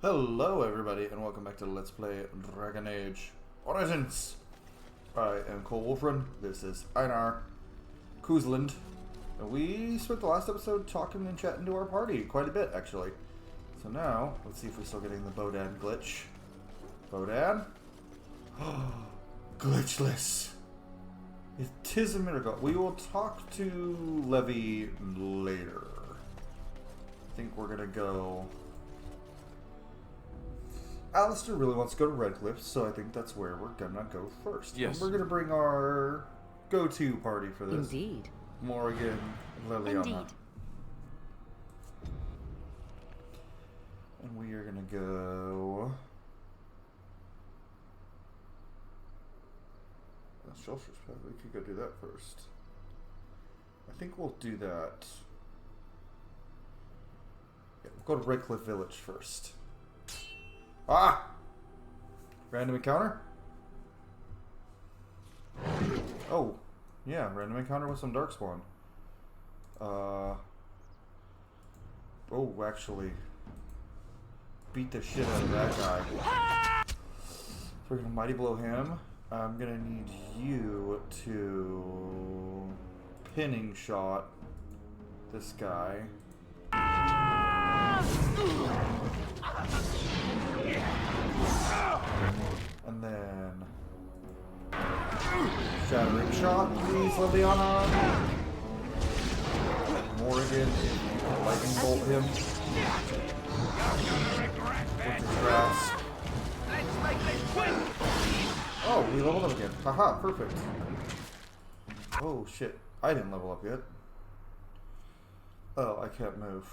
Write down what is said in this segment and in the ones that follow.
Hello everybody and welcome back to Let's Play Dragon Age Origins. I am Cole Wolfrun, this is Einar Kuzland, and we spent the last episode talking and chatting to our party quite a bit actually. So now, let's see if we're still getting the Bodan glitch. Bodan? Glitchless. It is a miracle. We will talk to Levy later. I think we're gonna go... Alistair really wants to go to Redcliffe, so I think that's where we're gonna go first. Yes. And we're gonna bring our go-to party for this. Indeed. Morrigan, Liliana. Indeed. And we are gonna go... Shelter's Path, we could go do that first. I think we'll do that. Yeah, we'll go to Redcliffe Village first. Ah! Random encounter? Oh, yeah, random encounter with some Darkspawn. Oh, actually, beat the shit out of that guy. So we're gonna Mighty Blow him. I'm gonna need you to pinning shot this guy. And then shattering shot, please, Liliana. Morrigan, lightning bolt him. With his grasp. Oh, we leveled up again. Haha, perfect. Oh shit, I didn't level up yet. Oh, I can't move.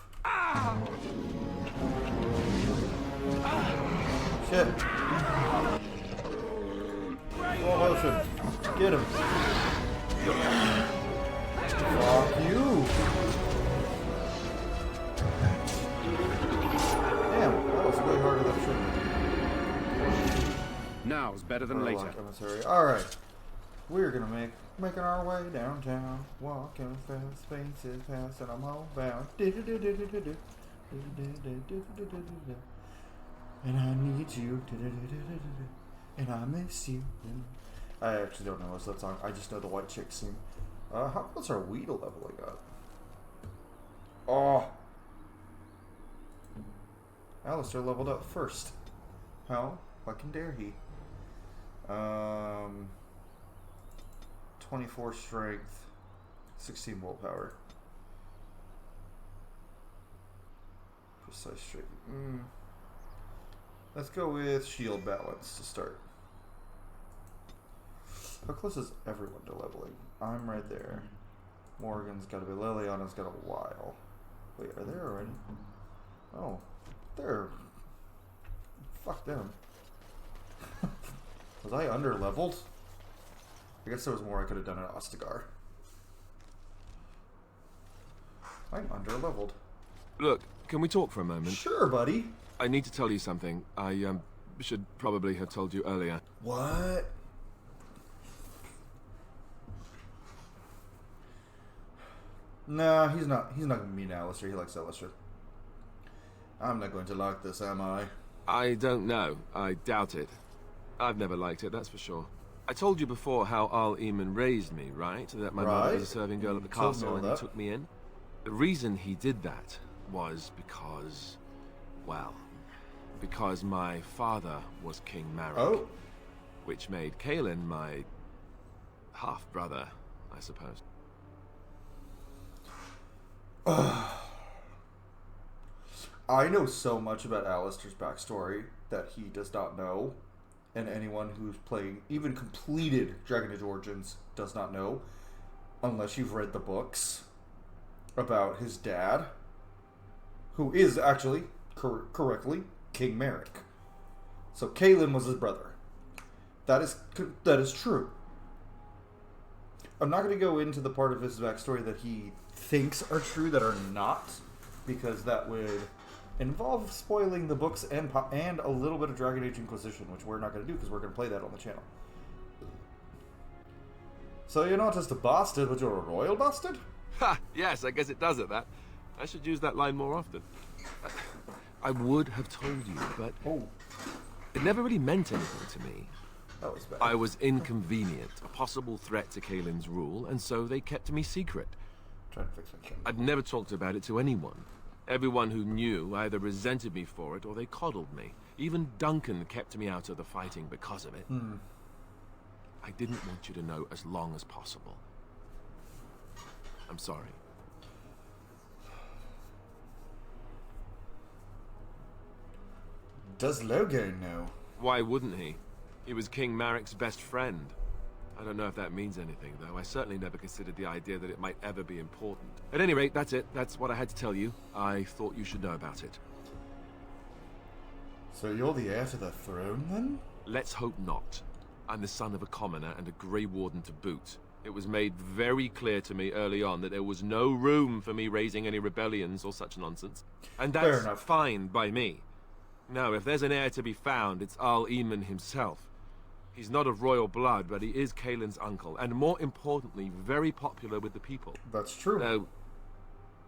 Shit. Slow motion. Get him. Fuck you. Damn, that was way harder than it should be. Now's better than later. Alright. We're gonna making our way downtown. Walking fast, faces past, and I'm homebound. And I need you. And I miss you. I actually don't know what's that song. I just know the white chick scene. What's our Weedle leveling up? Oh. Alistair leveled up first. How fucking dare he? 24 strength, 16 willpower. Precise strength. Let's go with shield balance to start. How close is everyone to leveling? I'm right there. Morgan's got to be. Liliana's got a while. Wait, are they already? Oh, they're. Fuck them. Was I under leveled? I guess there was more I could have done at Ostagar. I'm under leveled. Look, can we talk for a moment? Sure, buddy. I need to tell you something. I should probably have told you earlier. What? Nah, he's not gonna mean Alistair. He likes Alistair. I'm not going to like this, am I? I don't know. I doubt it. I've never liked it, that's for sure. I told you before how Arl Eamon raised me, right? That my mother was a serving girl at the castle and he took me in. The reason he did that was because, well, because my father was King Marek. Which made Kaelin my half-brother, I suppose. I know so much about Alistair's backstory that he does not know, and anyone who's playing, even completed Dragon Age Origins does not know, unless you've read the books about his dad, who is actually, correctly, King Marek. So Kaelin was his brother. That is true. I'm not going to go into the part of his backstory that he thinks are true that are not, because that would involve spoiling the books and a little bit of Dragon Age Inquisition, which we're not going to do because we're going to play that on the channel. So you're not just a bastard, but you're a royal bastard? Ha! Yes, I guess it does it, that. I should use that line more often. I would have told you, but Oh, it never really meant anything to me. that was bad. I was inconvenient, a possible threat to Kaelin's rule, and so they kept me secret. Trying to fix my chin. I'd never talked about it to anyone. Everyone who knew either resented me for it or they coddled me. Even Duncan kept me out of the fighting because of it. I didn't want you to know as long as possible. I'm sorry. Does Logan know? Why wouldn't he? He was King Marek's best friend. I don't know if that means anything, though. I certainly never considered the idea that it might ever be important. At any rate, that's it. That's what I had to tell you. I thought you should know about it. So you're the heir to the throne, then? Let's hope not. I'm the son of a commoner and a Grey Warden to boot. It was made very clear to me early on that there was no room for me raising any rebellions or such nonsense. And that's fine by me. Now, if there's an heir to be found, it's Arl Eamon himself. He's not of royal blood, but he is Kaelin's uncle, and more importantly, very popular with the people. That's true. Now,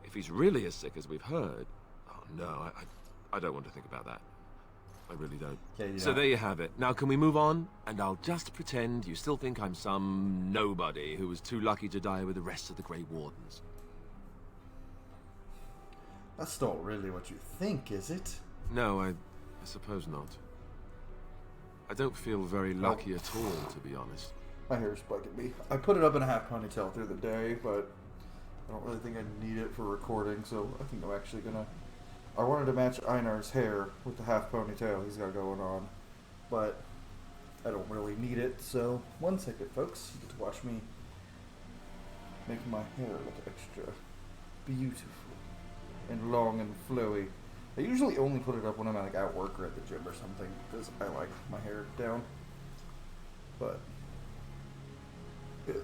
if he's really as sick as we've heard... Oh, no, I don't want to think about that. I really don't. Yeah, you So don't. there you have it. Now, can we move on? And I'll just pretend you still think I'm some nobody who was too lucky to die with the rest of the Grey Wardens. That's not really what you think, is it? No, I suppose not. I don't feel very lucky at all, to be honest. My hair's bugging me. I put it up in a half ponytail through the day, but I don't really think I need it for recording, so I think I'm actually gonna... I wanted to match Einar's hair with the half ponytail he's got going on, but I don't really need it, so one second, folks. You get to watch me make my hair look extra beautiful and long and flowy. I usually only put it up when I'm like at work or at the gym or something, because I like my hair down. But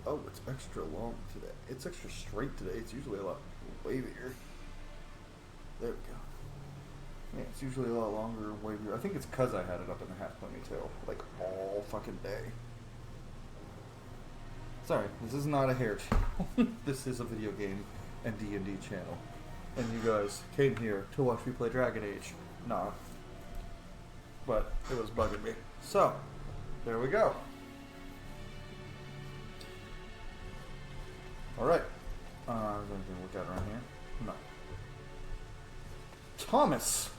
oh, it's extra long today. It's extra straight today. It's usually a lot wavier. There we go. Yeah, it's usually a lot longer and wavier. I think it's because I had it up in a half ponytail like all fucking day. Sorry, this is not a hair channel. This is a video game and D&D channel. And you guys came here to watch me play Dragon Age. Nah. But it was bugging me. So, there we go. Alright. Is there anything to look at around here? No. Thomas!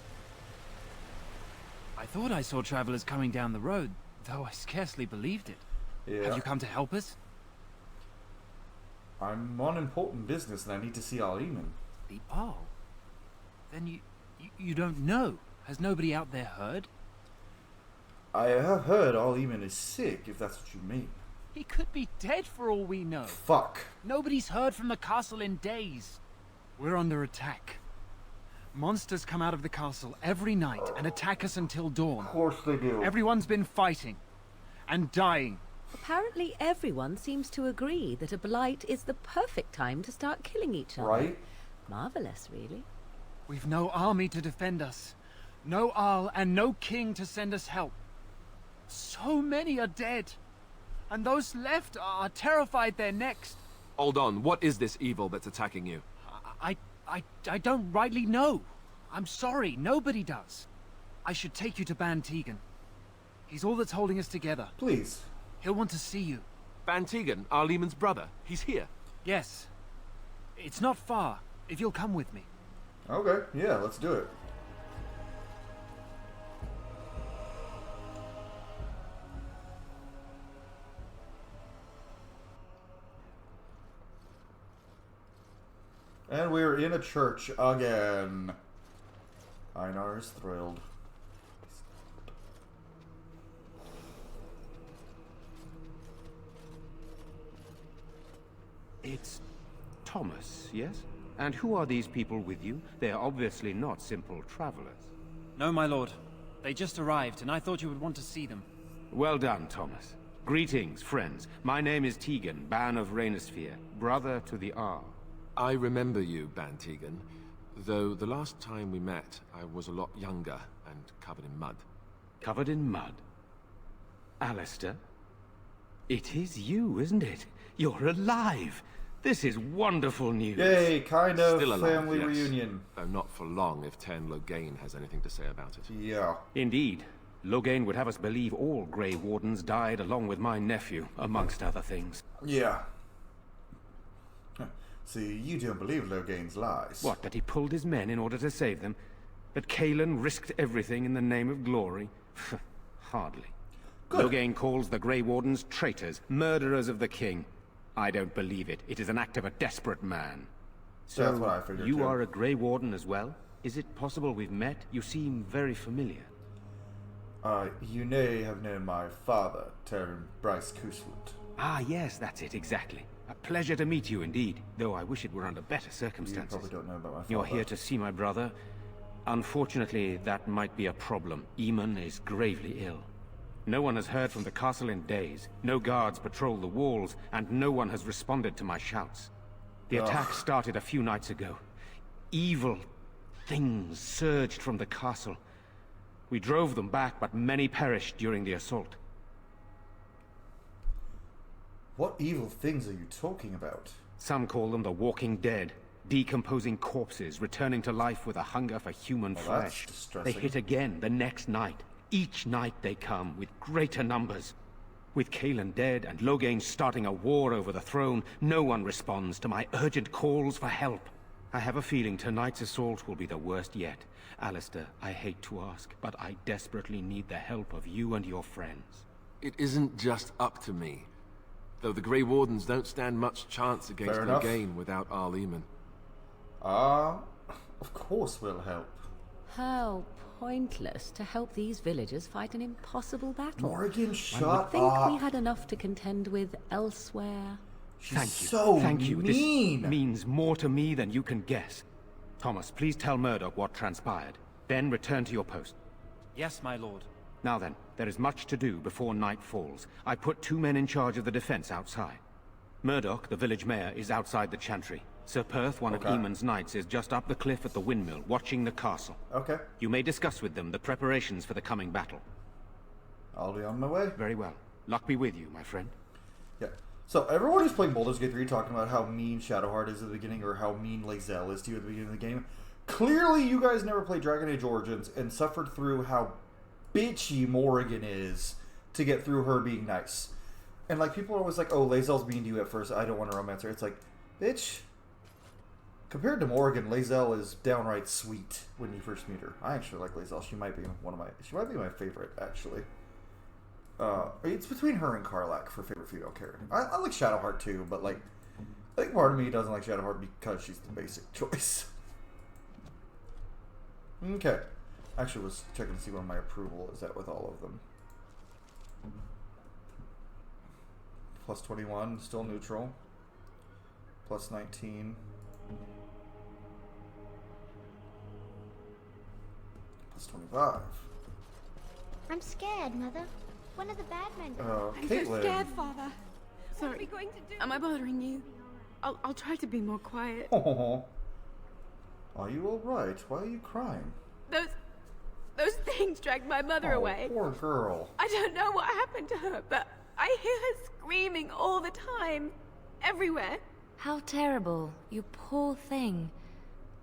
I thought I saw travelers coming down the road, though I scarcely believed it. Yeah. Have you come to help us? I'm on important business and I need to see Arl Eamon. The Arl? Then you don't know. Has nobody out there heard? I have heard Arl Eamon is sick, if that's what you mean. He could be dead for all we know. Fuck. Nobody's heard from the castle in days. We're under attack. Monsters come out of the castle every night and attack us until dawn. Of course they do. Everyone's been fighting and dying. Apparently everyone seems to agree that a blight is the perfect time to start killing each other. Right? Marvelous, really. We've no army to defend us. No Arl and no king to send us help. So many are dead. And those left are terrified they're next. Hold on, what is this evil that's attacking you? I don't rightly know. I'm sorry, nobody does. I should take you to Ban Tegan. He's all that's holding us together. Please. He'll want to see you. Ban Tegan, Arl Eamon's brother. He's here. Yes. It's not far, if you'll come with me. Okay, yeah, let's do it. And we're in a church again. Einar is thrilled. It's Thomas, yes? And who are these people with you? They are obviously not simple travelers. No, my lord. They just arrived, and I thought you would want to see them. Well done, Thomas. Greetings, friends. My name is Tegan, Ban of Rainersphere, brother to the Arl. I remember you, Ban Tegan, though the last time we met, I was a lot younger and covered in mud. Covered in mud? Alistair? It is you, isn't it? You're alive! This is wonderful news. Yay, kind of Still alive, family yes. reunion. Though not for long if Ten Loghain has anything to say about it. Yeah. Indeed. Loghain would have us believe all Grey Wardens died along with my nephew, amongst other things. Yeah. See, you don't believe Loghain's lies. What, that he pulled his men in order to save them? That Cailan risked everything in the name of glory? Hardly. Good. Loghain calls the Grey Wardens traitors, murderers of the king. I don't believe it. It is an act of a desperate man. So, That's what I figured you too. are a Grey Warden as well? Is it possible we've met? You seem very familiar. You may have known my father, Terran Bryce Cooswood. Ah, yes, that's it, exactly. A pleasure to meet you indeed, though I wish it were under better You circumstances. probably don't know about my father. You're here to see my brother. Unfortunately, that might be a problem. Eamon is gravely ill. No one has heard from the castle in days. No guards patrol the walls, and no one has responded to my shouts. The attack started a few nights ago. Evil things surged from the castle. We drove them back, but many perished during the assault. What evil things are you talking about? Some call them the Walking Dead. Decomposing corpses, returning to life with a hunger for human Well, that's flesh. distressing. They hit again the next night. Each night they come, with greater numbers. With Cailan dead and Loghain starting a war over the throne, no one responds to my urgent calls for help. I have a feeling tonight's assault will be the worst yet. Alistair, I hate to ask, but I desperately need the help of you and your friends. It isn't just up to me. Though the Grey Wardens don't stand much chance against Fair enough. Loghain without Arl Eamon. Of course we'll help. How pointless to help these villagers fight an impossible battle. Morrigan, I shut think up. we had enough to contend with elsewhere. She's Thank you. so Thank you. mean. This means more to me than you can guess. Thomas, please tell Murdoch what transpired. Then return to your post. Yes, my lord. Now then, there is much to do before night falls. I put 2 men in charge of the defense outside. Murdoch, the village mayor, is outside the chantry. Sir Perth, one of Eamon's knights, is just up the cliff at the windmill, watching the castle. Okay. You may discuss with them the preparations for the coming battle. I'll be on my way. Very well. Luck be with you, my friend. Yeah. So everyone who's playing Baldur's Gate 3 talking about how mean Shadowheart is at the beginning or how mean Lae'zel is to you at the beginning of the game. Clearly you guys never played Dragon Age Origins and suffered through how bitchy Morrigan is to get through her being nice. And like people are always like, oh, Lae'zel's mean to you at first, I don't want to romance her. It's like, bitch, compared to Morrigan, Lae'zel is downright sweet when you first meet her. I actually like Lae'zel. She might be my favorite, actually. It's between her and Karlach for favorite female character. I like Shadowheart too, but like, I think part of me doesn't like Shadowheart because she's the basic choice. Okay. Actually, was checking to see where my approval is at with all of them. Plus 21, still neutral. Plus 19. Plus 25. I'm scared, Mother. One of the bad men. I'm Caitlin. so scared, Father. What are Sorry. we going to do? Am I bothering you? I'll try to be more quiet. Oh. Are you alright? Why are you crying? Those things dragged my mother Oh, away. poor girl. I don't know what happened to her, but I hear her screaming all the time. Everywhere. How terrible. You poor thing.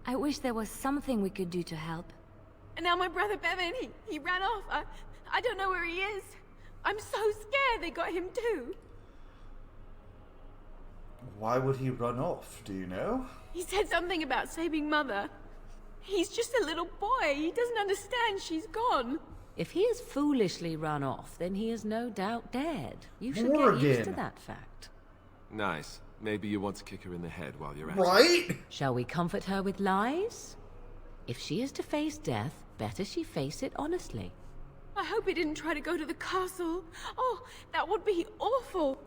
I wish there was something we could do to help. And now my brother Bevan, he ran off. I don't know where he is. I'm so scared they got him too. Why would he run off? Do you know? He said something about saving Mother. He's just a little boy. He doesn't understand she's gone. If he has foolishly run off, then he is no doubt dead. You should get used to Morrigan. that fact. Nice. Maybe you want to kick her in the head while you're at it. Right? Shall we comfort her with lies? If she is to face death, better she face it honestly. I hope he didn't try to go to the castle. Oh, that would be awful.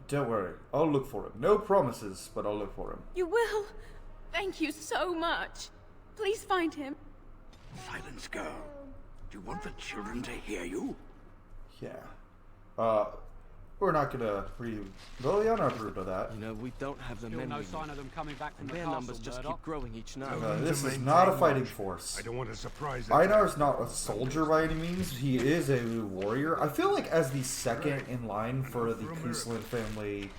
Don't worry. I'll look for him. No promises, but I'll look for him. You will? Thank you so much. Please find him. Silence, girl. Do you want the children to hear you? Yeah. We're not gonna really on our route of that. You know, we don't have the men. No sign of them coming back from the their castle, numbers just Murdoch. keep growing each night. This is not a fighting force. I don't want to surprise Einar's not a soldier by any means. He is a warrior. I feel like as the second in line for the Kuslin family,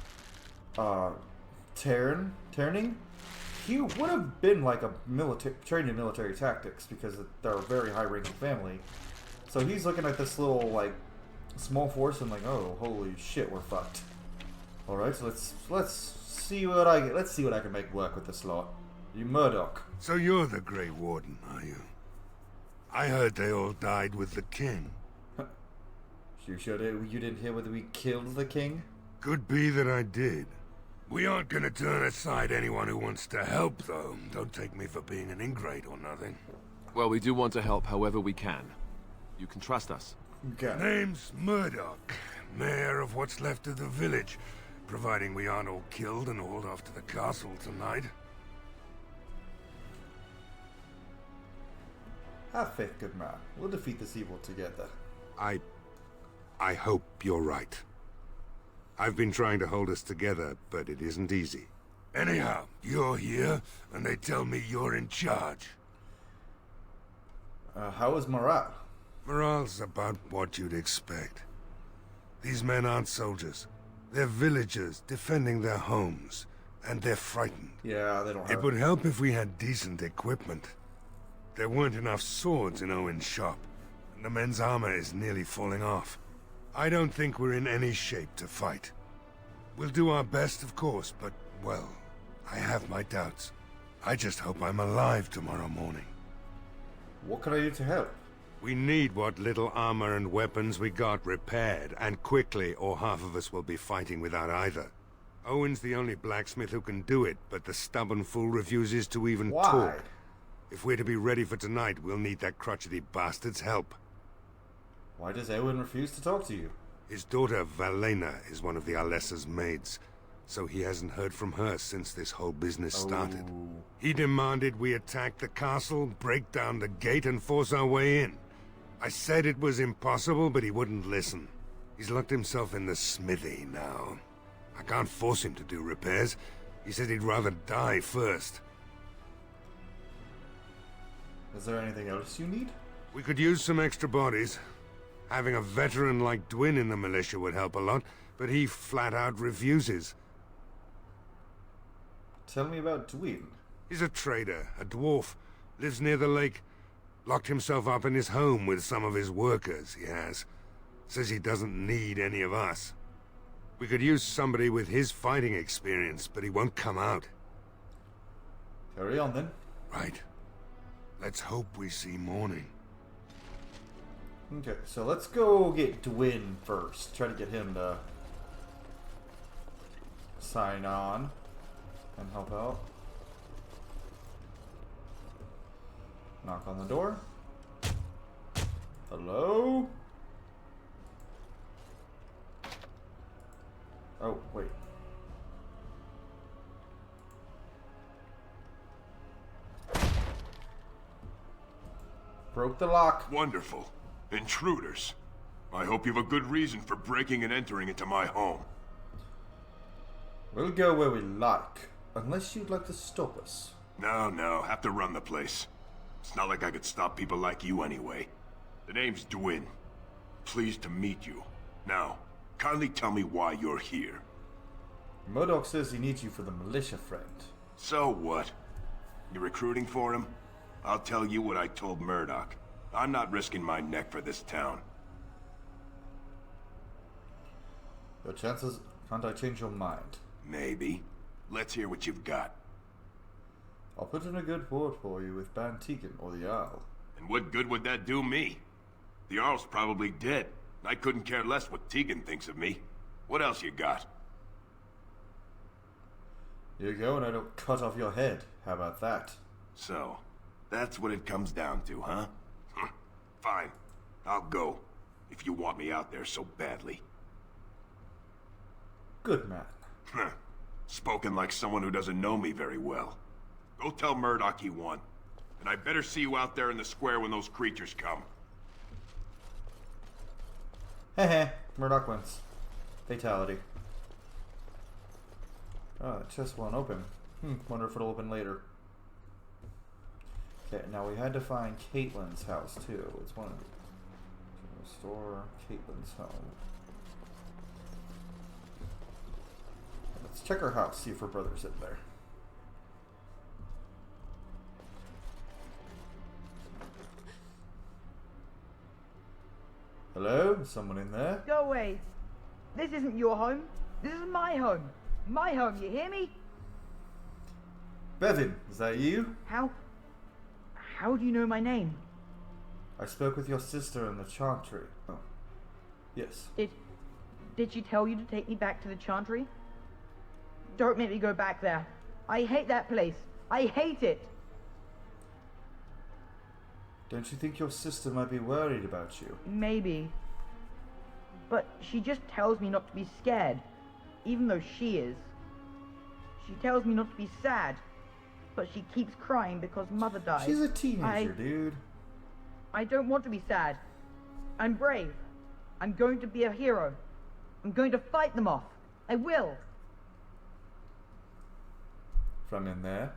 turning, he would have been like a trained in military tactics because they're a very high-ranking family. So he's looking at this little like small force and like, oh, holy shit, we're fucked. All right, so let's see what I can make work with this lot. You Murdoch. So you're the Grey Warden, are you? I heard they all died with the king. You sure you didn't hear whether we killed the king? Could be that I did. We aren't gonna turn aside anyone who wants to help, though. Don't take me for being an ingrate or nothing. Well, we do want to help however we can. You can trust us. Okay. Name's Murdoch, mayor of what's left of the village, providing we aren't all killed and hauled off to the castle tonight. Have faith, good man. We'll defeat this evil together. I hope you're right. I've been trying to hold us together, but it isn't easy. Anyhow, you're here, and they tell me you're in charge. How is morale? Morale's about what you'd expect. These men aren't soldiers. They're villagers defending their homes, and they're frightened. Yeah, they don't have It would help if we had decent equipment. There weren't enough swords in Owen's shop, and the men's armor is nearly falling off. I don't think we're in any shape to fight. We'll do our best, of course, but, well, I have my doubts. I just hope I'm alive tomorrow morning. What can I do to help? We need what little armor and weapons we got repaired, and quickly, or half of us will be fighting without either. Owen's the only blacksmith who can do it, but the stubborn fool refuses to even talk. If we're to be ready for tonight, we'll need that crotchety bastard's help. Why does Owen refuse to talk to you? His daughter, Valena, is one of the Alessa's maids, so he hasn't heard from her since this whole business started. He demanded we attack the castle, break down the gate, and force our way in. I said it was impossible, but he wouldn't listen. He's locked himself in the smithy now. I can't force him to do repairs. He said he'd rather die first. Is there anything else you need? We could use some extra bodies. Having a veteran like Dwin in the militia would help a lot, but he flat out refuses. Tell me about Dwin. He's a trader, a dwarf, lives near the lake. Locked himself up in his home with some of his workers, he has. Says he doesn't need any of us. We could use somebody with his fighting experience, but he won't come out. Carry on then. Right. Let's hope we see morning. Okay, so let's go get Dwin first. Try to get him to sign on and help out. Knock on the door. Hello? Oh, wait. Broke the lock. Wonderful. Intruders. I hope you have a good reason for breaking and entering into my home. We'll go where we like, unless you'd like to stop us. No, have to run the place. It's not like I could stop people like you anyway. The name's Dwin. Pleased to meet you. Now, kindly tell me why you're here. Murdoch says he needs you for the militia friend. So what? You recruiting for him? I'll tell you what I told Murdoch. I'm not risking my neck for this town. Your chances, can't I change your mind? Maybe. Let's hear what you've got. I'll put in a good word for you with Ban Tegan or the Arl. And what good would that do me? The Arl's probably dead. I couldn't care less what Tegan thinks of me. What else you got? You go and I don't cut off your head. How about that? So, that's what it comes down to, huh? Fine. I'll go. If you want me out there so badly. Good man. Spoken like someone who doesn't know me very well. Go tell Murdoch he won. And I better see you out there in the square when those creatures come. Heh, Murdoch wins. Fatality. Oh, the chest won't open. Wonder if it'll open later. Okay, now we had to find Caitlyn's house too. It's one of the... Restore Caitlyn's home. Let's check her house, see if her brother's in there. Hello? Is someone in there? Go away. This isn't your home. This is my home. My home, you hear me? Bevan, is that you? How do you know my name? I spoke with your sister in the Chantry. Oh. Yes. Did she tell you to take me back to the Chantry? Don't make me go back there. I hate that place. I hate it. Don't you think your sister might be worried about you? Maybe. But she just tells me not to be scared, even though she is. She tells me not to be sad, but she keeps crying because Mother died. She's a teenager, dude. I don't want to be sad. I'm brave. I'm going to be a hero. I'm going to fight them off. I will. From in there?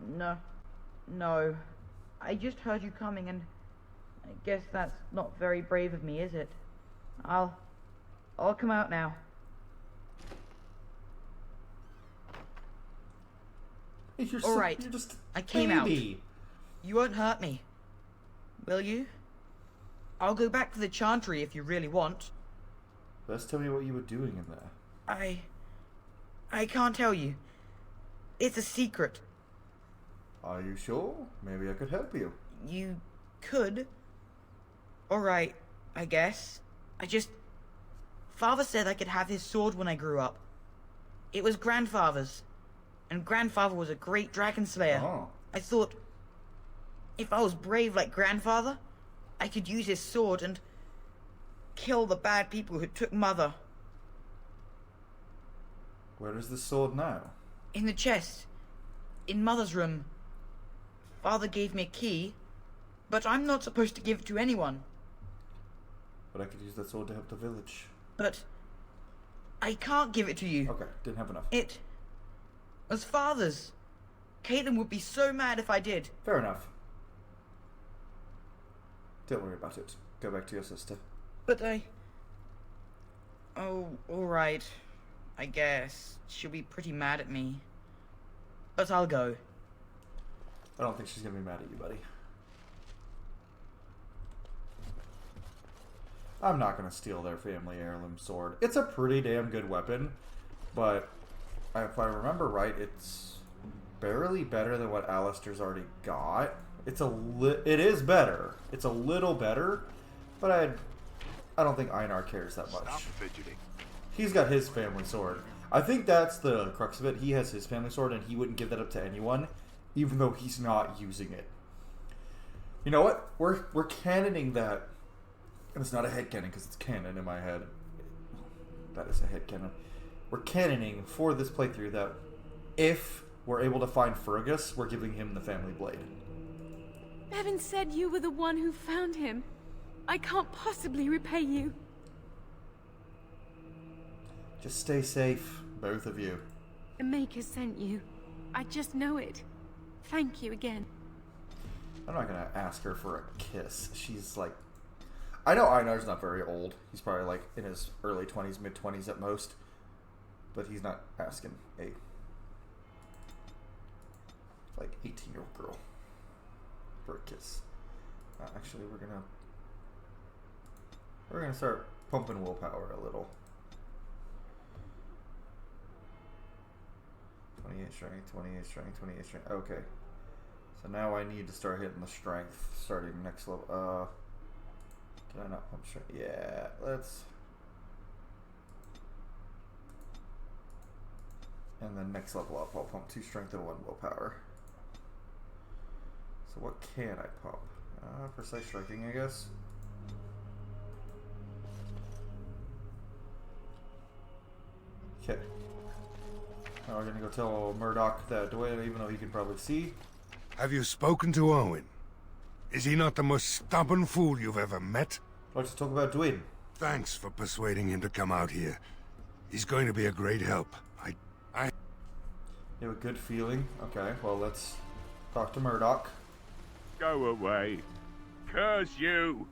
No. I just heard you coming, and I guess that's not very brave of me, is it? I'll come out now. All right. I came out. You won't hurt me, will you? I'll go back to the Chantry if you really want. Best tell me what you were doing in there. I can't tell you. It's a secret. Are you sure? Maybe I could help you. You could. Alright, I guess. Father said I could have his sword when I grew up. It was Grandfather's. And Grandfather was a great dragon slayer. Oh. I thought, if I was brave like Grandfather, I could use his sword and kill the bad people who took Mother. Where is the sword now? In the chest. In Mother's room. Father gave me a key, but I'm not supposed to give it to anyone. But I could use that sword to help the village. But I can't give it to you. Okay, didn't have enough. It was Father's. Caitlyn would be so mad if I did. Fair enough. Don't worry about it. Go back to your sister. But Oh, alright. I guess. She'll be pretty mad at me. But I'll go. I don't think she's gonna be mad at you, buddy. I'm not gonna steal their family heirloom sword. It's a pretty damn good weapon, but if I remember right, it's barely better than what Alistair's already got. It is better. It's a little better, but I don't think Einar cares that much. Stop fidgeting. He's got his family sword. I think that's the crux of it. He has his family sword, and he wouldn't give that up to anyone, even though he's not using it. You know what? We're canoning that. And it's not a headcanon because it's canon in my head. That is a headcanon. We're canoning for this playthrough that if we're able to find Fergus, we're giving him the family blade. Bevan said you were the one who found him. I can't possibly repay you. Just stay safe, both of you. The Maker sent you. I just know it. Thank you again. I'm not gonna ask her for a kiss. She's like... I know Einar's not very old. He's probably like in his early 20s, mid-20s at most. But he's not asking a... like 18-year-old girl for a kiss. Actually, we're gonna start pumping willpower a little. 28 strength, 28 strength, 28 strength. Okay. So now I need to start hitting the strength starting next level. Did I not pump strength? Yeah, let's... And then next level up, I'll pump 2 strength and 1 willpower. So what can I pump? Precise striking, I guess. Okay. Now we're gonna go tell Murdoch that Dwayne, even though he can probably see. Have you spoken to Owen? Is he not the most stubborn fool you've ever met? I'd like to talk about Dwayne. Thanks for persuading him to come out here. He's going to be a great help. You have a good feeling? Okay, well, let's talk to Murdoch. Go away. Curse you.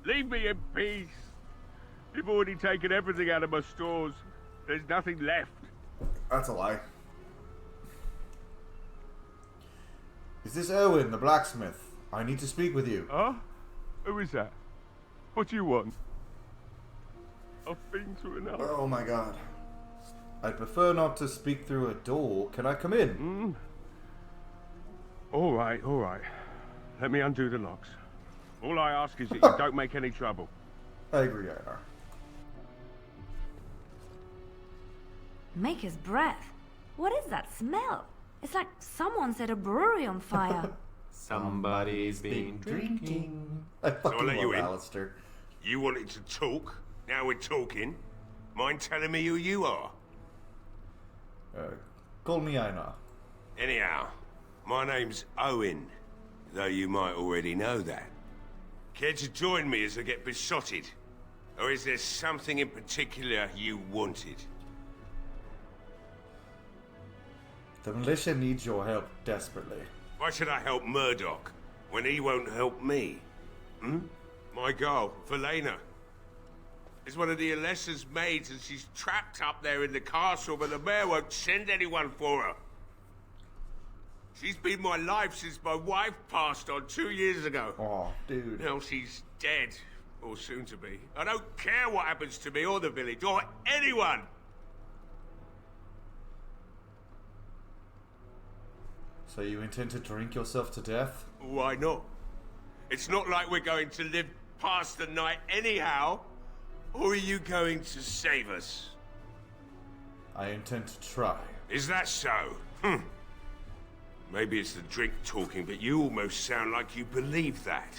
Leave me in peace. You've already taken everything out of my stores. There's nothing left. That's a lie. Is this Owen, the blacksmith? I need to speak with you. Huh? Who is that? What do you want? I've been to another. Oh my god. I'd prefer not to speak through a door. Can I come in? All right. Let me undo the locks. All I ask is that you don't make any trouble. I agree, Einar. Maker's breath. What is that smell? It's like someone set a brewery on fire. Somebody's been drinking. I fucking So I'll let you love in. Alistair. You wanted to talk. Now we're talking. Mind telling me who you are? Call me Einar. Anyhow, my name's Owen, though you might already know that. Care to join me as I get besotted? Or is there something in particular you wanted? The militia needs your help desperately. Why should I help Murdoch when he won't help me? My girl, Valena, is one of the Alessa's maids and she's trapped up there in the castle, but the mayor won't send anyone for her. She's been my life since my wife passed on 2 years ago. Oh, dude. Now she's dead, or soon to be. I don't care what happens to me or the village, or anyone. So you intend to drink yourself to death? Why not? It's not like we're going to live past the night anyhow. Or are you going to save us? I intend to try. Is that so? Maybe it's the drink talking, but you almost sound like you believe that.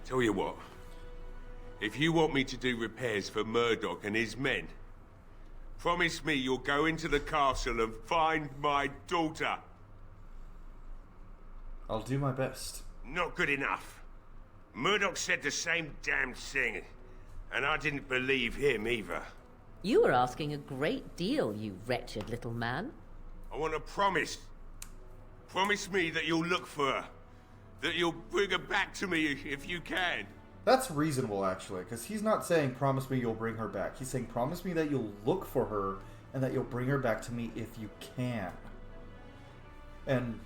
Tell you what. If you want me to do repairs for Murdoch and his men, promise me you'll go into the castle and find my daughter. I'll do my best. Not good enough. Murdoch said the same damn thing. And I didn't believe him either. You were asking a great deal, you wretched little man. I want a promise. Promise me that you'll look for her. That you'll bring her back to me if you can. That's reasonable, actually, because he's not saying, promise me you'll bring her back. He's saying, promise me that you'll look for her and that you'll bring her back to me if you can. And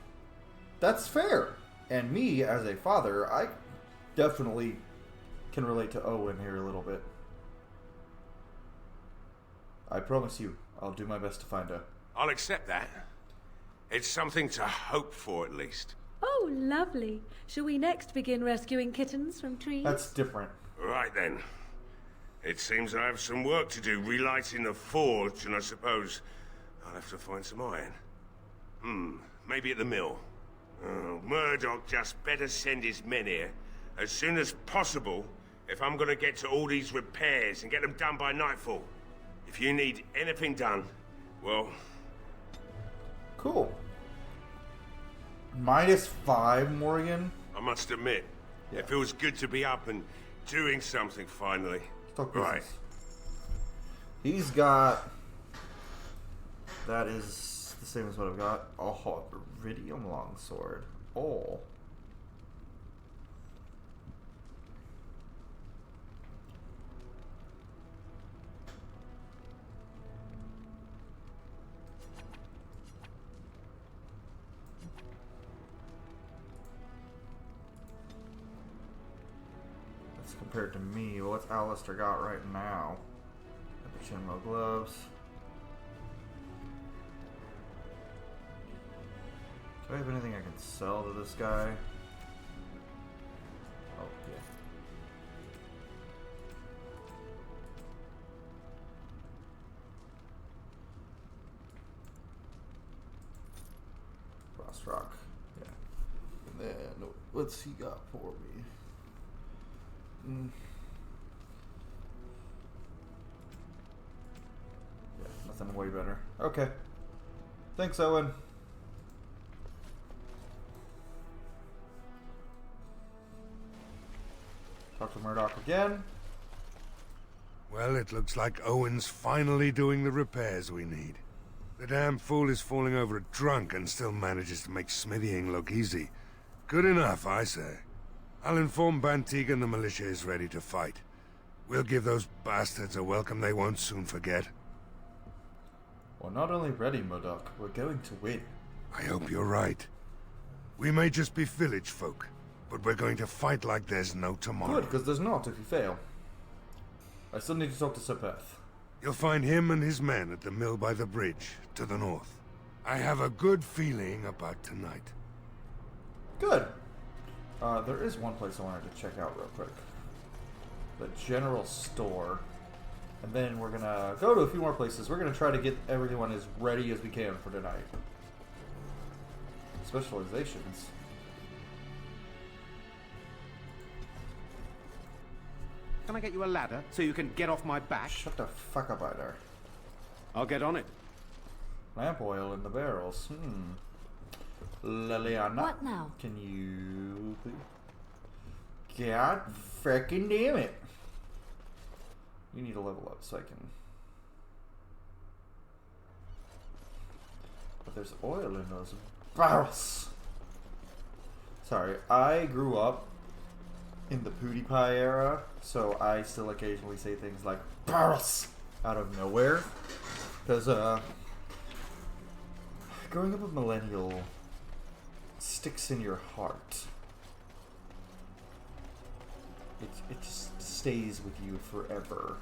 that's fair. And me, as a father, I definitely can relate to Owen here a little bit. I promise you, I'll do my best to find her. I'll accept that. It's something to hope for, at least. Oh, lovely. Shall we next begin rescuing kittens from trees? That's different. Right then. It seems I have some work to do relighting the forge, and I suppose I'll have to find some iron. Maybe at the mill. Murdoch just better send his men here as soon as possible if I'm gonna get to all these repairs and get them done by nightfall. If you need anything done, well... Cool. -5, Morgan. I must admit, it feels good to be up and doing something finally. Right. He's got... That is the same as what I've got. Oh, Iridium Longsword. Oh. Compared to me, well, what's Alistair got right now? The chinmo gloves. Do I have anything I can sell to this guy? Oh, yeah. Frost Rock. Yeah. And then, what's he got for me? Yeah, nothing way better. Okay. Thanks, Owen. Talk to Murdoch again. Well, it looks like Owen's finally doing the repairs we need. The damn fool is falling over drunk and still manages to make smithying look easy. Good enough, I say. I'll inform Bantigan the militia is ready to fight. We'll give those bastards a welcome they won't soon forget. We're not only ready, Murdoch, we're going to win. I hope you're right. We may just be village folk, but we're going to fight like there's no tomorrow. Good, because there's not if you fail. I still need to talk to Sepeth. You'll find him and his men at the mill by the bridge, to the north. I have a good feeling about tonight. Good. There is one place I wanted to check out real quick. The general store. And then we're gonna go to a few more places. We're gonna try to get everyone as ready as we can for tonight. Specializations. Can I get you a ladder so you can get off my back? Shut the fuck up, Einar. I'll get on it. Lamp oil in the barrels. Liliana. What now? Can you please? God freaking damn it. You need to level up so I can. But there's oil in those barrels. Sorry, I grew up in the PewDiePie era, so I still occasionally say things like barrels out of nowhere. Because, growing up a millennial sticks in your heart. It just stays with you forever.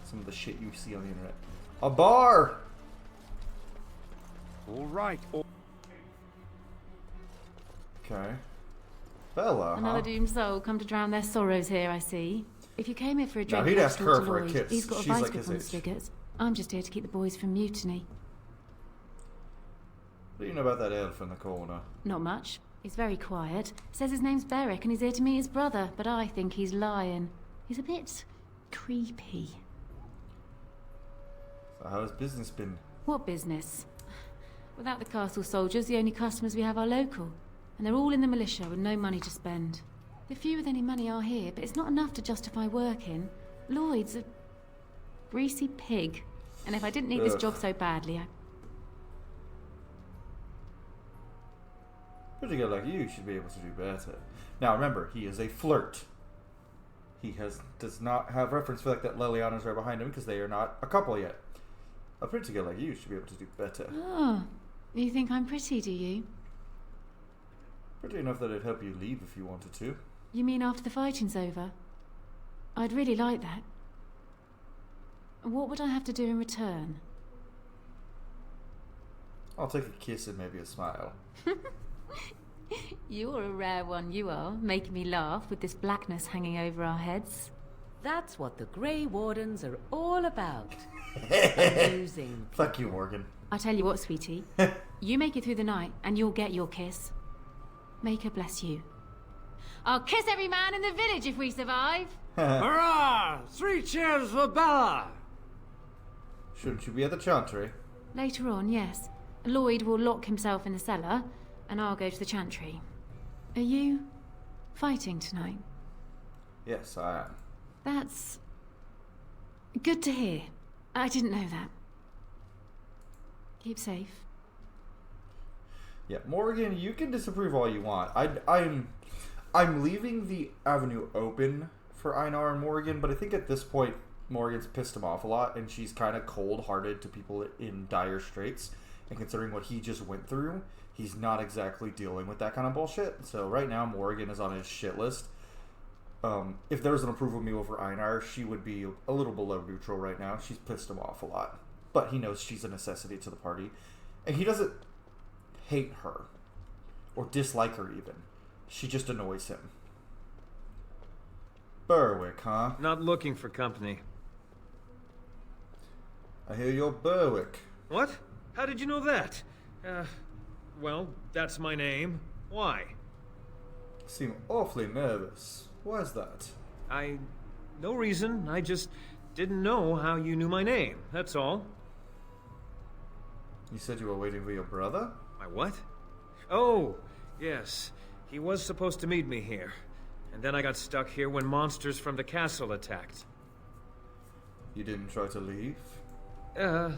Some of the shit you see on the internet. A bar! All right. Okay. Bella, Another doomed soul come to drown their sorrows here, I see. If you came here for a drink, he'd ask her for a Lloyd. kiss. He's got a She's vice like grip his on age. the spigots. I'm just here to keep the boys from mutiny. What do you know about that elf in the corner? Not much. He's very quiet. Says his name's Beric and he's here to meet his brother, but I think he's lying. He's a bit creepy. So how has business been? What business? Without the castle soldiers, the only customers we have are local. And they're all in the militia with no money to spend. The few with any money are here, but it's not enough to justify working. Lloyd's a greasy pig. And if I didn't need this job so badly, Pretty good like you should be able to do better. Now remember, he is a flirt. He does not have reference for the fact that Liliana's right behind him because they are not a couple yet. A pretty girl like you should be able to do better. Oh, you think I'm pretty, do you? Pretty enough that it'd help you leave if you wanted to. You mean after the fighting's over? I'd really like that. What would I have to do in return? I'll take a kiss and maybe a smile. You're a rare one, you are, making me laugh with this blackness hanging over our heads. That's what the Grey Wardens are all about. Amusing. Fuck you, Morgan. I tell you what, sweetie. You make it through the night, and you'll get your kiss. Make her bless you. I'll kiss every man in the village if we survive. Hurrah! 3 cheers for Bella! Shouldn't you be at the chantry? Later on, yes. Lloyd will lock himself in the cellar, and I'll go to the chantry. Are you fighting tonight? Yes, I am. That's good to hear. I didn't know that. Keep safe. Yeah, Morgan, you can disapprove all you want. I'm leaving the avenue open for Einar and Morgan, but I think at this point Morgan's pissed him off a lot, and she's kind of cold-hearted to people in dire straits. And considering what he just went through, he's not exactly dealing with that kind of bullshit. So right now, Morgan is on his shit list. If there was an approval meal over Einar, she would be a little below neutral right now. She's pissed him off a lot. But he knows she's a necessity to the party. And he doesn't hate her. Or dislike her, even. She just annoys him. Berwick, huh? Not looking for company. I hear you're Berwick. What? How did you know that? Well, that's my name. Why? Seem awfully nervous. Why's that? No reason. I just didn't know how you knew my name. That's all. You said you were waiting for your brother? My what? Oh, yes. He was supposed to meet me here. And then I got stuck here when monsters from the castle attacked. You didn't try to leave?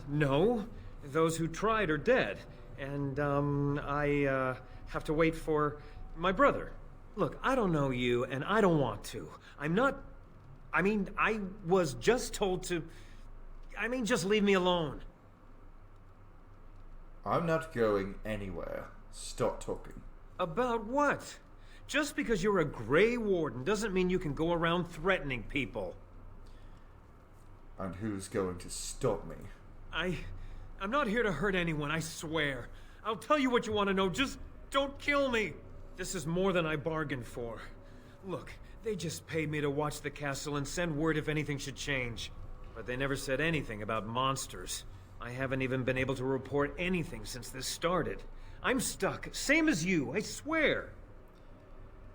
No. Those who tried are dead. And, I have to wait for my brother. Look, I don't know you, and I don't want to. I was just told to... just leave me alone. I'm not going anywhere. Stop talking. About what? Just because you're a Grey Warden doesn't mean you can go around threatening people. And who's going to stop me? I'm not here to hurt anyone, I swear. I'll tell you what you want to know, just don't kill me. This is more than I bargained for. Look, they just paid me to watch the castle and send word if anything should change. But they never said anything about monsters. I haven't even been able to report anything since this started. I'm stuck, same as you, I swear.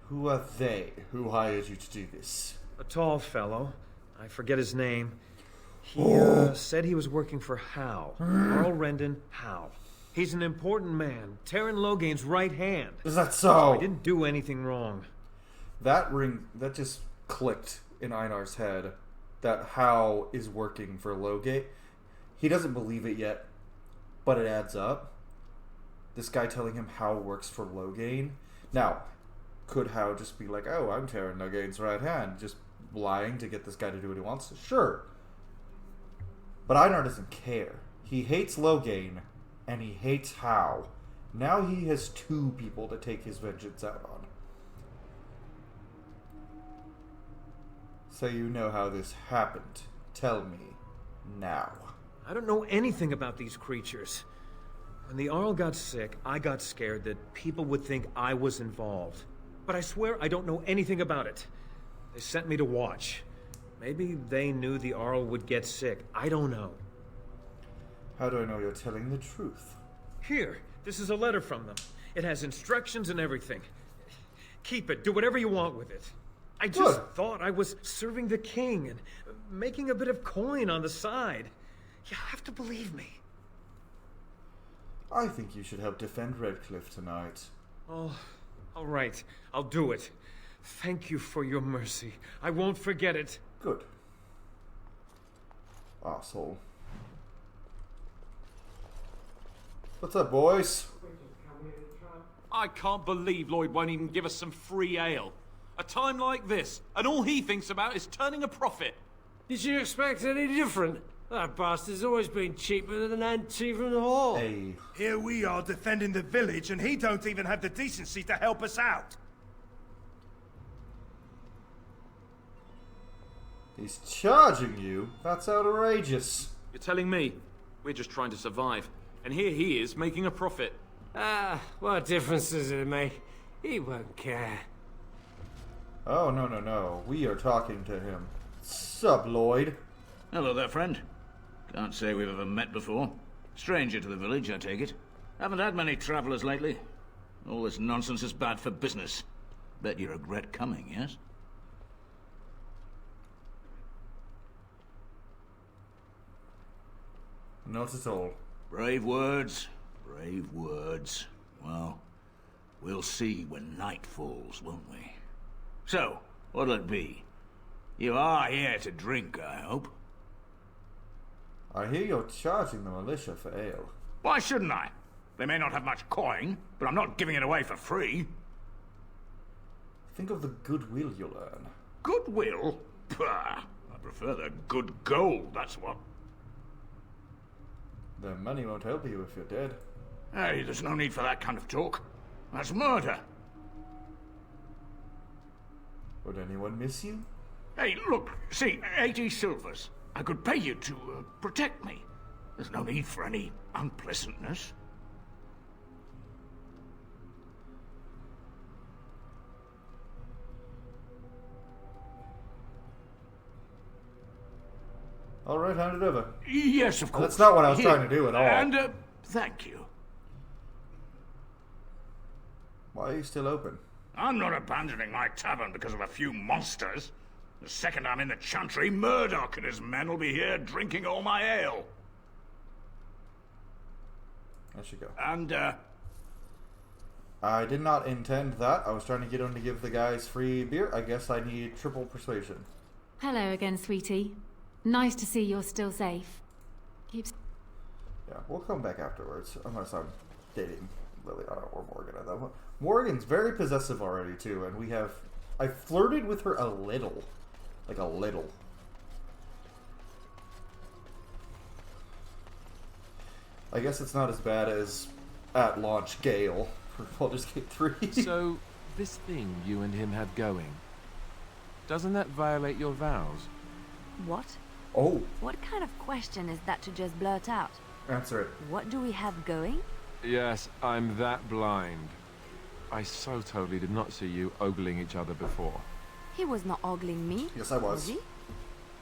Who are they who hired you to do this? A tall fellow. I forget his name. He said he was working for Hal. Arl Rendon Hal. He's an important man, Terran Loghain's right hand. Is that so? I didn't do anything wrong. That just clicked in Einar's head. That Hal is working for Loghain. He doesn't believe it yet, but it adds up. This guy telling him Hal works for Loghain. Now, could Hal just be like, oh, I'm Terran Loghain's right hand, just lying to get this guy to do what he wants? Sure. But Einar doesn't care. He hates Loghain, and he hates Hal. Now he has two people to take his vengeance out on. So you know how this happened. Tell me now. I don't know anything about these creatures. When the Arl got sick, I got scared that people would think I was involved. But I swear I don't know anything about it. They sent me to watch. Maybe they knew the Arl would get sick. I don't know. How do I know you're telling the truth? Here, this is a letter from them. It has instructions and everything. Keep it. Do whatever you want with it. I just thought I was serving the king and making a bit of coin on the side. You have to believe me. I think you should help defend Redcliffe tonight. Oh, all right. I'll do it. Thank you for your mercy. I won't forget it. Good. Asshole. What's up, boys? I can't believe Lloyd won't even give us some free ale. A time like this, and all he thinks about is turning a profit. Did you expect any different? That bastard's always been cheaper than an tea from the hall. Hey. Here we are defending the village, and he don't even have the decency to help us out. He's charging you? That's outrageous. You're telling me? We're just trying to survive. And here he is, making a profit. What difference does it make? He won't care. Oh, no. We are talking to him. Sup, Lloyd? Hello there, friend. Can't say we've ever met before. Stranger to the village, I take it. Haven't had many travellers lately. All this nonsense is bad for business. Bet you regret coming, yes? Not at all. Brave words. Brave words. Well, we'll see when night falls, won't we? So, what'll it be? You are here to drink, I hope? I hear you're charging the militia for ale. Why shouldn't I? They may not have much coin, but I'm not giving it away for free. Think of the goodwill you'll earn. Goodwill? Pah! I prefer the good gold, that's what. The money won't help you if you're dead. Hey, there's no need for that kind of talk. That's murder. Would anyone miss you? Hey, look, see, 80 silvers. I could pay you to protect me. There's no need for any unpleasantness. All right, hand it over. Yes, of course. That's not what I was trying to do at all. And, thank you. Why are you still open? I'm not abandoning my tavern because of a few monsters. The second I'm in the chantry, Murdoch and his men will be here drinking all my ale. There you go. And, I did not intend that. I was trying to get him to give the guys free beer. I guess I need triple persuasion. Hello again, sweetie. Nice to see you're still safe. Keeps... Yeah, we'll come back afterwards, unless I'm dating Liliana or Morgan at that point. Morgan's very possessive already, too, and I flirted with her a little. Like, a little. I guess it's not as bad as at launch Gale for Baldur's Gate 3. So, this thing you and him have going, doesn't that violate your vows? What? Oh. What kind of question is that to just blurt out? Answer it. What do we have going? Yes, I'm that blind. I so totally did not see you ogling each other before. He was not ogling me. Yes, I was. Was he?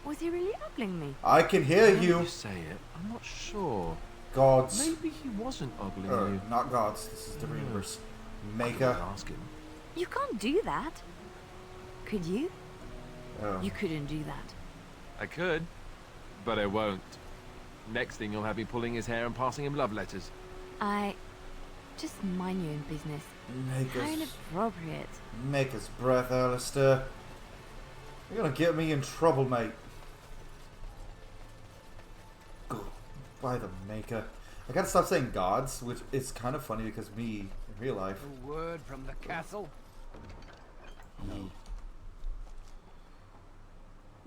Was he really ogling me? I can hear Now you. You say it. I'm not sure. Gods. Maybe he wasn't ogling you. Not gods. This is different universe. Maker. Ask him. You can't do that. Could you? Oh. You couldn't do that. I could, but I won't. Next thing you'll have me pulling his hair and passing him love letters. Just mind your own business. Kind of appropriate. Make his breath, Alistair. You're gonna get me in trouble, mate. Go by the Maker. I gotta stop saying gods, which is kind of funny because me, in real life. A word from the castle? No.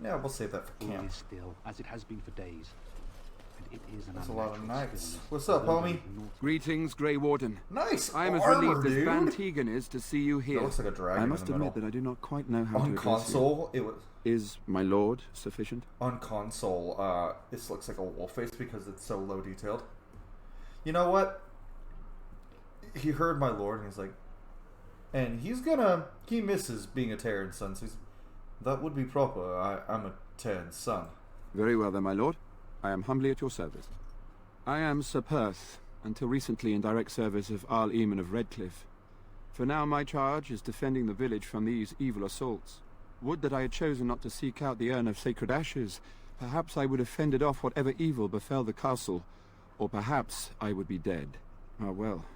Yeah, we'll save that for camp. All is still, as it has been for days. And it is That's a lot of nights. What's up, homie? Greetings, Grey Warden. Nice I am as armor, relieved as dude. Van Tegan is to see you here. That looks like a dragon I must in the admit middle. that I do not quite know how On to address console, you. it was. Is my lord sufficient? On console, this looks like a wolf face because it's so low detailed. You know what? He heard my lord and he's like, and he misses being a Terran's son. So that would be proper. I'm a Terran's son. Very well then, my lord. I am humbly at your service. I am Sir Perth, until recently in direct service of Arl Eamon of Redcliffe. For now my charge is defending the village from these evil assaults. Would that I had chosen not to seek out the urn of sacred ashes. Perhaps I would have fended off whatever evil befell the castle, or perhaps I would be dead. Ah well,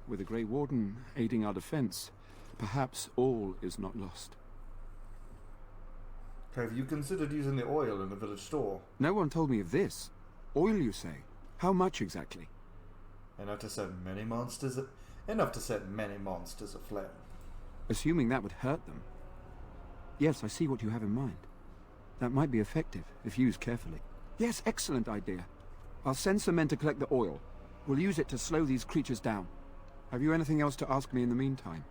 with the Grey Warden aiding our defense, perhaps all is not lost. Have you considered using the oil in the village store? No one told me of this. Oil, you say? How much exactly? Enough to set many monsters aflame. Assuming that would hurt them. Yes, I see what you have in mind. That might be effective, if used carefully. Yes, excellent idea. I'll send some men to collect the oil. We'll use it to slow these creatures down. Have you anything else to ask me in the meantime?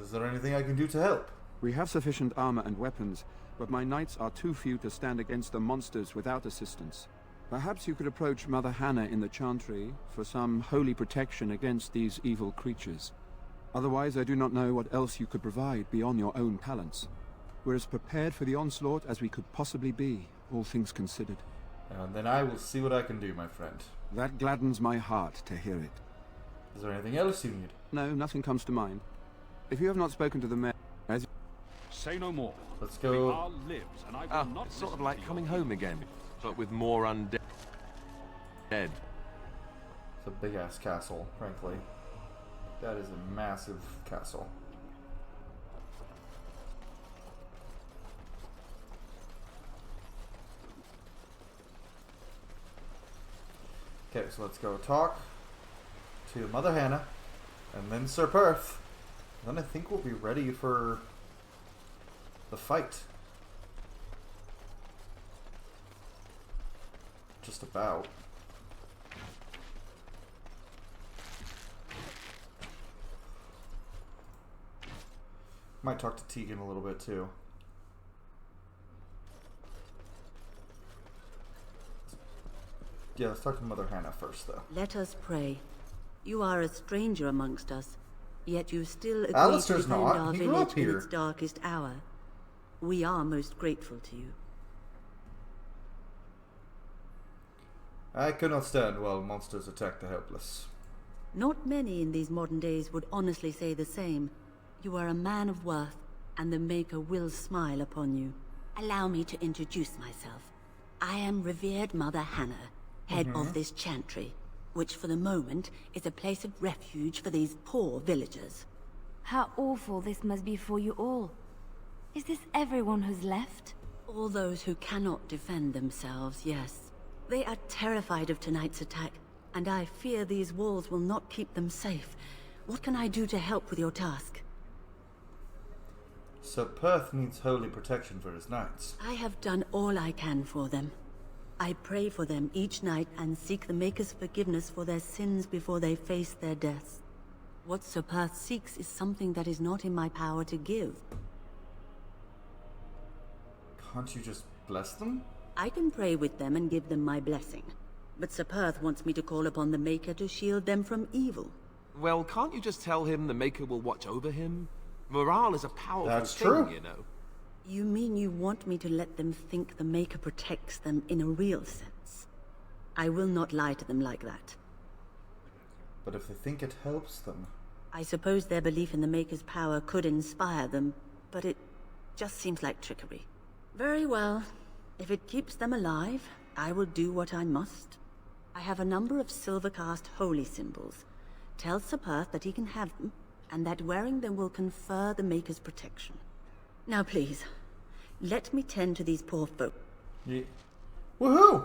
Is there anything I can do to help? We have sufficient armor and weapons, but my knights are too few to stand against the monsters without assistance. Perhaps you could approach Mother Hannah in the Chantry for some holy protection against these evil creatures. Otherwise, I do not know what else you could provide beyond your own talents. We're as prepared for the onslaught as we could possibly be, all things considered. And then I will see what I can do, my friend. That gladdens my heart to hear it. Is there anything else you need? No, nothing comes to mind. If you have not spoken to the mayor, as... Say no more. Let's go. Arl lives, and I will not it's sort of like coming home again, but with more undead. It's a big-ass castle, frankly. That is a massive castle. Okay, so let's go talk to Mother Hannah, and then Sir Perth. Then I think we'll be ready for the fight. Just about. Might talk to Tegan a little bit too. Yeah, let's talk to Mother Hannah first, though. Let us pray. You are a stranger amongst us, yet you still agree Alistair's to defend not. our He grew up village in here. its darkest hour. We are most grateful to you. I cannot stand while monsters attack the helpless. Not many in these modern days would honestly say the same. You are a man of worth, and the Maker will smile upon you. Allow me to introduce myself. I am revered Mother Hannah, head of this chantry, which for the moment is a place of refuge for these poor villagers. How awful this must be for you all. Is this everyone who's left? All those who cannot defend themselves, yes. They are terrified of tonight's attack, and I fear these walls will not keep them safe. What can I do to help with your task? Sir Perth needs holy protection for his knights. I have done all I can for them. I pray for them each night and seek the Maker's forgiveness for their sins before they face their deaths. What Sir Perth seeks is something that is not in my power to give. Can't you just bless them? I can pray with them and give them my blessing. But Sir Perth wants me to call upon the Maker to shield them from evil. Well, can't you just tell him the Maker will watch over him? Morale is a powerful thing, true. you know. You mean you want me to let them think the Maker protects them in a real sense? I will not lie to them like that. But if they think it helps them... I suppose their belief in the Maker's power could inspire them, but it just seems like trickery. Very well. If it keeps them alive, I will do what I must. I have a number of silver-cast holy symbols. Tell Sir Perth that he can have them, and that wearing them will confer the Maker's protection. Now please, let me tend to these poor folk. Yeah. Woohoo!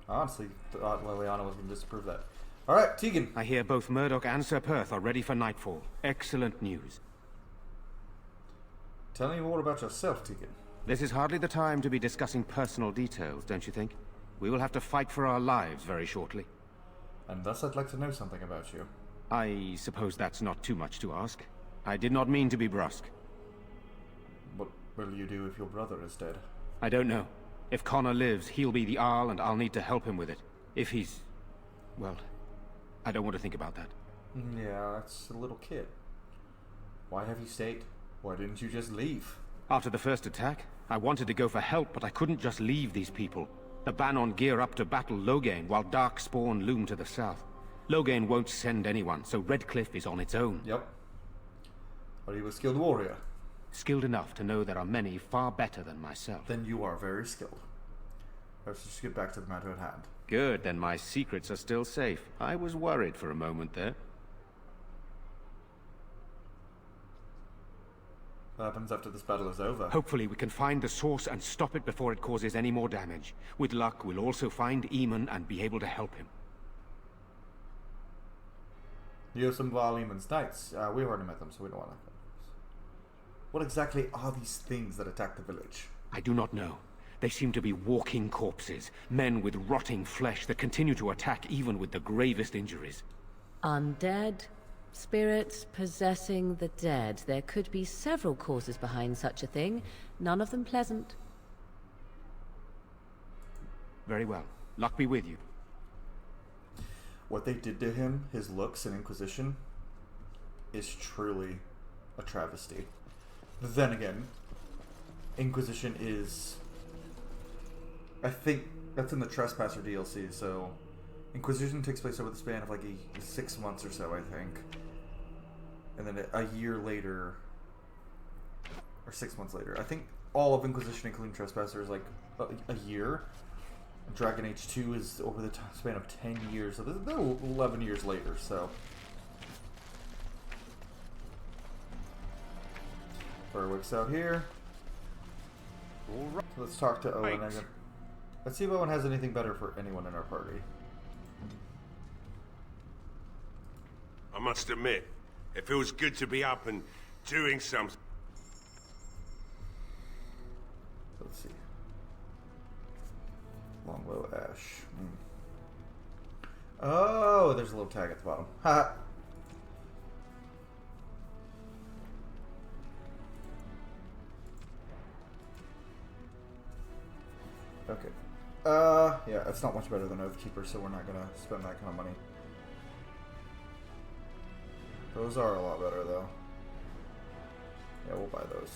Honestly, thought Liliana was going to disapprove that. Alright, Tegan. I hear both Murdoch and Sir Perth are ready for nightfall. Excellent news. Tell me more about yourself, Tegan. This is hardly the time to be discussing personal details, don't you think? We will have to fight for our lives very shortly. And thus I'd like to know something about you. I suppose that's not too much to ask. I did not mean to be brusque. What will you do if your brother is dead? I don't know. If Connor lives, he'll be the Arl and I'll need to help him with it. If he's... well, I don't want to think about that. Yeah, that's a little kid. Why have you stayed? Why didn't you just leave? After the first attack, I wanted to go for help, but I couldn't just leave these people. The Bannon gear up to battle Loghain while Darkspawn loom to the south. Loghain won't send anyone, so Redcliffe is on its own. Yep. Are you a skilled warrior? Skilled enough to know there are many far better than myself. Then you are very skilled. Let's just get back to the matter at hand. Good, then my secrets are still safe. I was worried for a moment there. What happens after this battle is over? Hopefully we can find the source and stop it before it causes any more damage. With luck, we'll also find Eamon and be able to help him. You have some of Arl Eamon's knights. We've already met them, so we don't want to... What exactly are these things that attack the village? I do not know. They seem to be walking corpses. Men with rotting flesh that continue to attack even with the gravest injuries. Undead? Spirits possessing the dead. There could be several causes behind such a thing, none of them pleasant. Very well. Luck be with you. What they did to him, his looks in Inquisition, is truly a travesty. But then again, Inquisition is... I think that's in the Trespasser DLC, so... Inquisition takes place over the span of like 6 months or so, I think. And then a year later... Or 6 months later. I think all of Inquisition, including Trespasser, is like a year. Dragon Age 2 is over the span of 10 years, so this is 11 years later, so... Berwick's out here. Alright. So let's talk to Owen again. Let's see if Owen has anything better for anyone in our party. I must admit, it feels good to be up and doing something. Let's see. Longbow Ash. Oh, there's a little tag at the bottom. Haha. Okay. Yeah, it's not much better than Oathkeeper, so we're not gonna spend that kind of money. Those are a lot better, though. Yeah, we'll buy those.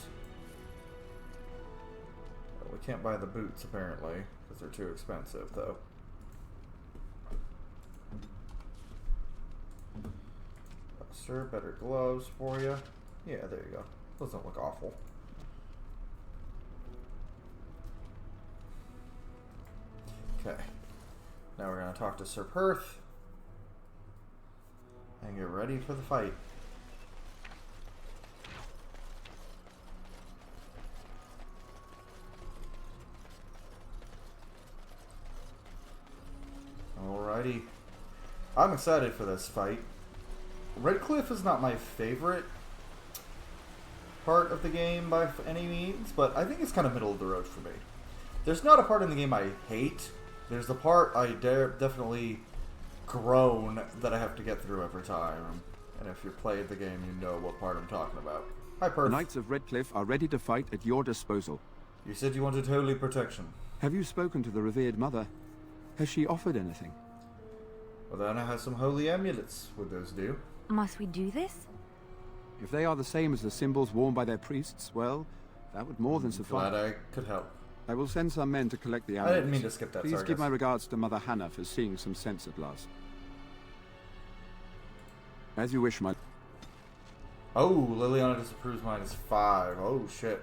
We can't buy the boots, apparently, because they're too expensive, though. Sir, better gloves for you. Yeah, there you go. Those don't look awful. Okay. Now we're going to talk to Sir Perth. And get ready for the fight. Alrighty. I'm excited for this fight. Redcliffe is not my favorite part of the game by any means, but I think it's kind of middle of the road for me. There's not a part in the game I hate. There's the part I definitely groan that I have to get through every time. And if you've played the game, you know what part I'm talking about. Hi, Perf. The Knights of Redcliffe are ready to fight at your disposal. You said you wanted holy protection. Have you spoken to the revered mother? Has she offered anything? Well, then I have some holy amulets. Would those do? Must we do this? If they are the same as the symbols worn by their priests, well, that would more than suffice. Glad I could help. I will send some men to collect the amulets. I didn't mean to skip that. Please give my regards to Mother Hannah for seeing some sense at last. As you wish, my... Oh, Liliana disapproves -5. Oh, shit.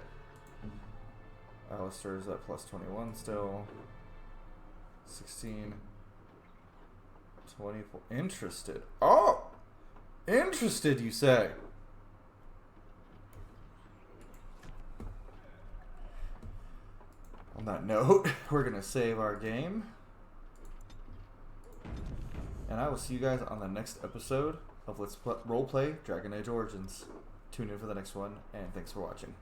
Alistair is at +21 still. 16. 24. Interested. Oh! Interested, you say? On that note, we're going to save our game. And I will see you guys on the next episode of Let's Roleplay Dragon Age Origins. Tune in for the next one, and thanks for watching.